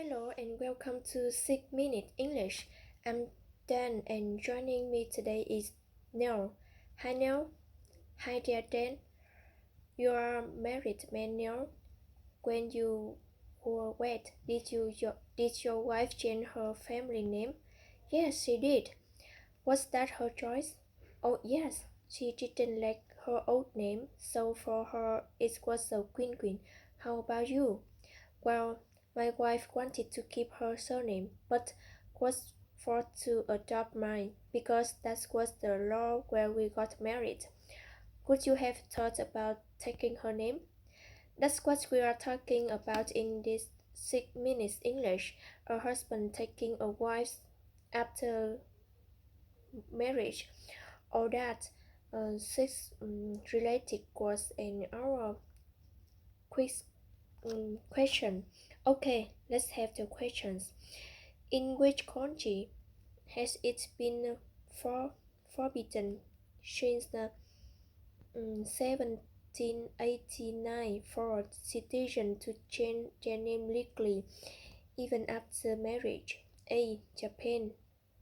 Hello and welcome to 6 Minute English. I'm Dan and joining me today is Neil. Hi Neil. Hi dear Dan. You are married man Neil. When you were wed, did your wife change her family name? Yes, she did. Was that her choice? Oh yes, she didn't like her old name, so for her it was a Queen. How about you? Well, my wife wanted to keep her surname, but was forced to adopt mine because that was the law where we got married. Would you have thought about taking her name? That's what we are talking about in this 6 minutes English. A husband taking a wife after marriage. All that six related was an hour quiz question. Okay, let's have the questions. In which country has it been forbidden since the 1789 for citizens to change their name legally even after marriage? A. Japan.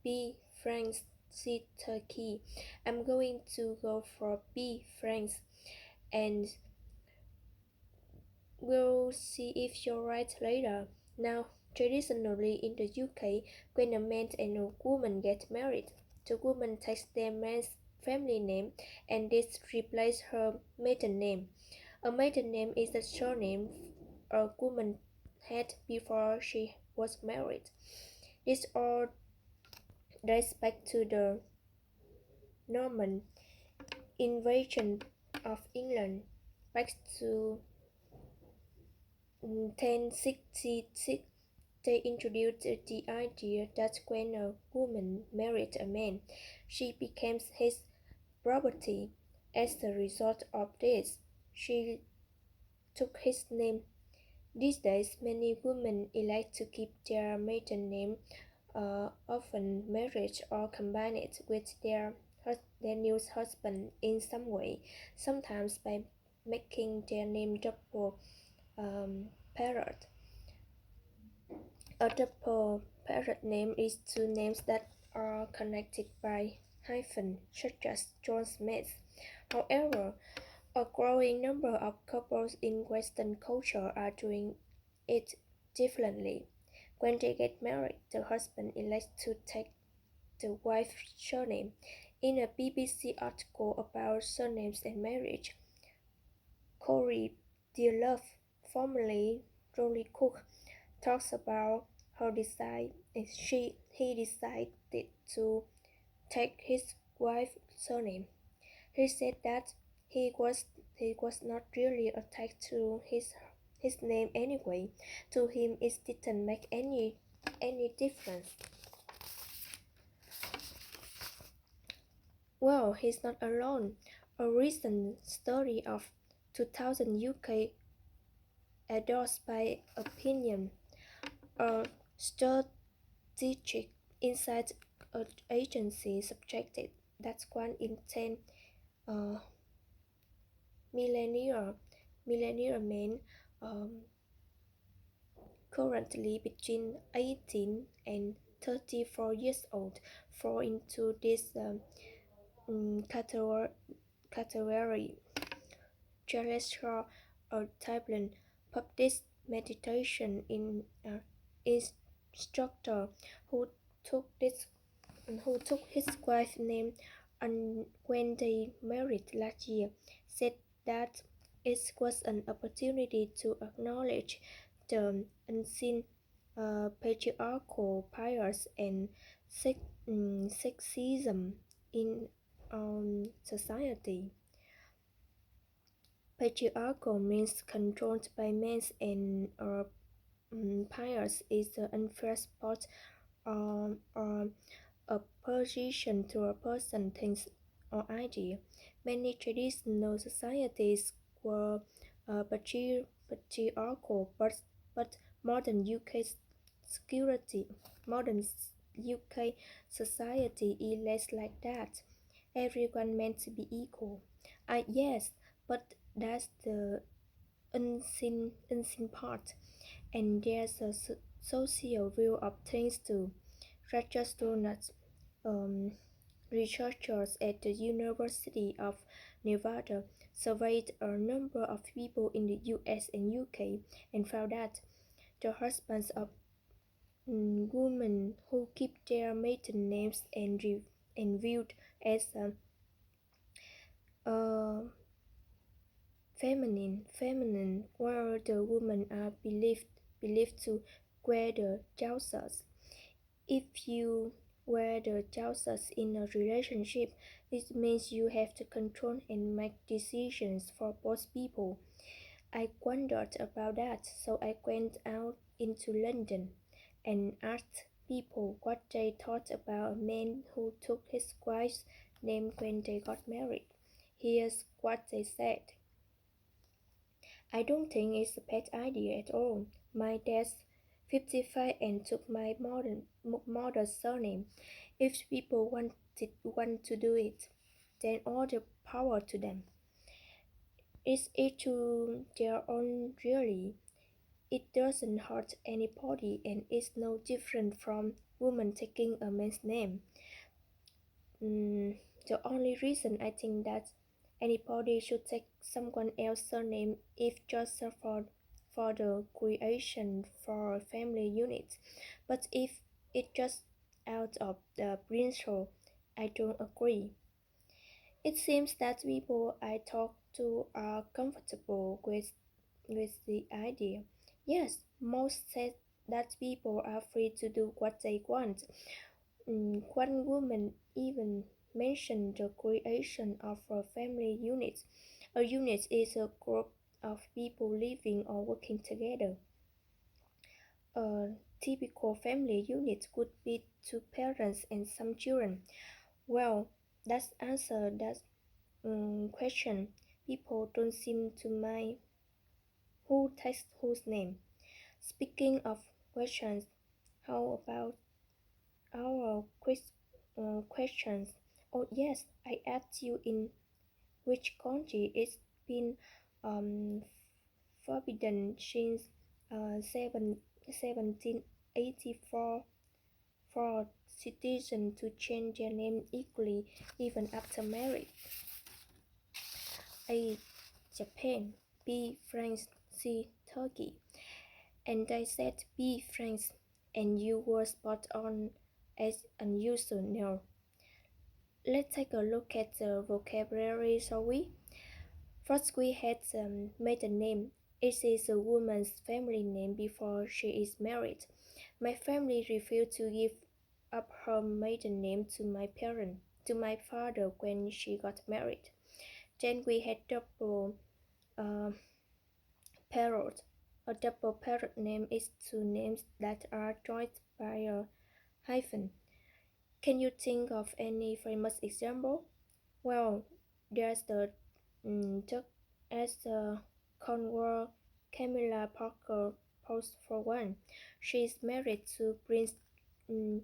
B. France. C. Turkey. I'm going to go for B. France, and we'll see if you're right later. Now, traditionally in the UK, when a man and a woman get married, the woman takes their man's family name and this replaces her maiden name. A maiden name is the surname a woman had before she was married. This all dates back to the Norman invasion of England, back to 1066. They introduced the idea that when a woman married a man, she became his property. As a result of this, she took his name. These days, many women elect to keep their maiden name, often marriage or combine it with their new husband in some way, sometimes by making their name double parrot. A double parrot name is two names that are connected by hyphen, such as John Smith. However, a growing number of couples in Western culture are doing it differently. When they get married, the husband elects to take the wife's surname. In a BBC article about surnames and marriage, Corey Dearlove, formerly Rolly Cook, talks about her he decided to take his wife's surname. He said that he was not really attached to his name anyway. To him it didn't make any difference. Well, he's not alone. A recent study of 2000 UK endorsed by Opinion, a strategic insight agency subjected that 1 in 10 uh, millennial men currently between 18 and 34 years old fall into this category. Charles Shaw, a Dublin Buddhist meditation instructor who took his wife's name and when they married last year, said that it was an opportunity to acknowledge the unseen patriarchal bias and sexism in society. Patriarchal means controlled by men and bias is the unfair spot or opposition to a person, things, or idea. Many traditional societies were patriarchal, but modern UK society is less like that. Everyone meant to be equal. Yes, but that's the unseen part, and there's a social view of things too. Roger Donuts, um, researchers at the University of Nevada surveyed a number of people in the US and UK and found that the husbands of women who keep their maiden names and viewed as uh, feminine, while the women are believed to wear the trousers. If you wear the trousers in a relationship, it means you have to control and make decisions for both people. I wondered about that, so I went out into London and asked people what they thought about a man who took his wife's name when they got married. Here's what they said. I don't think it's a bad idea at all. My dad's 55 and took my mother's surname. If people want to do it, then all the power to them. It's each to their own really. It doesn't hurt anybody and is no different from women taking a man's name. The only reason I think that anybody should take someone else's surname is just for the creation for a family unit. But if it just out of the principle, I don't agree. It seems that people I talk to are comfortable with the idea. Yes, most said that people are free to do what they want. One woman even mentioned the creation of a family unit. A unit is a group of people living or working together. A typical family unit could be two parents and some children. Well, that's answer that question. People don't seem to mind who takes whose name. Speaking of questions, how about our questions? Oh yes, I asked you in which country it's been um, forbidden since 1784 for citizens to change their name equally even after marriage. A. Japan. B. France. C. Turkey. And I said B. France, and you were spot on as unusual now. Let's take a look at the vocabulary, shall we? First, we had maiden name. It is a woman's family name before she is married. My family refused to give up her maiden name to my father when she got married. Then we had double uh, parrot. A double parrot name is two names that are joined by a hyphen. Can you think of any famous example? Well, there's the Duke as the Cornwall Camilla Parker Post for one. She is married to Prince um,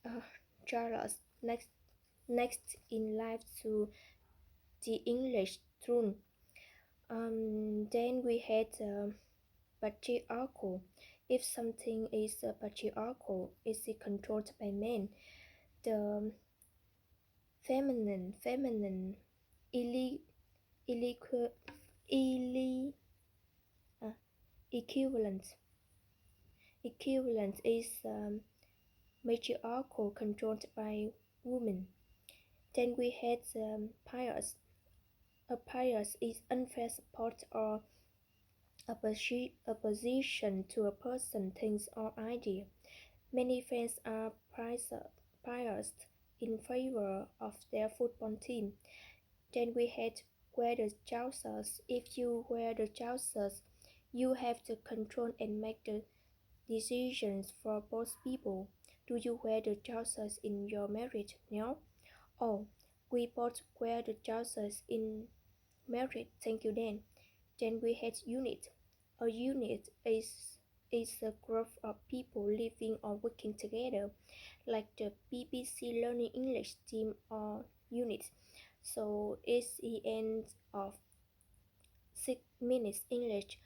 uh, Charles, next in life to the English throne. Then we had patriarchal. If something is patriarchal, is it controlled by men? The feminine, illi, illiqu, illi, uh, equivalent is matriarchal, controlled by women. Then we had pious. A pious is unfair support or opposition to a person, things, or idea. Many fans are biased in favor of their football team. Then we had wear the trousers. If you wear the trousers, you have to control and make the decisions for both people. Do you wear the trousers in your marriage now? Oh, we both wear the trousers in marriage. Thank you, Dan. Then we had unit. A unit is a group of people living or working together, like the BBC Learning English team or unit. So it's the end of minutes English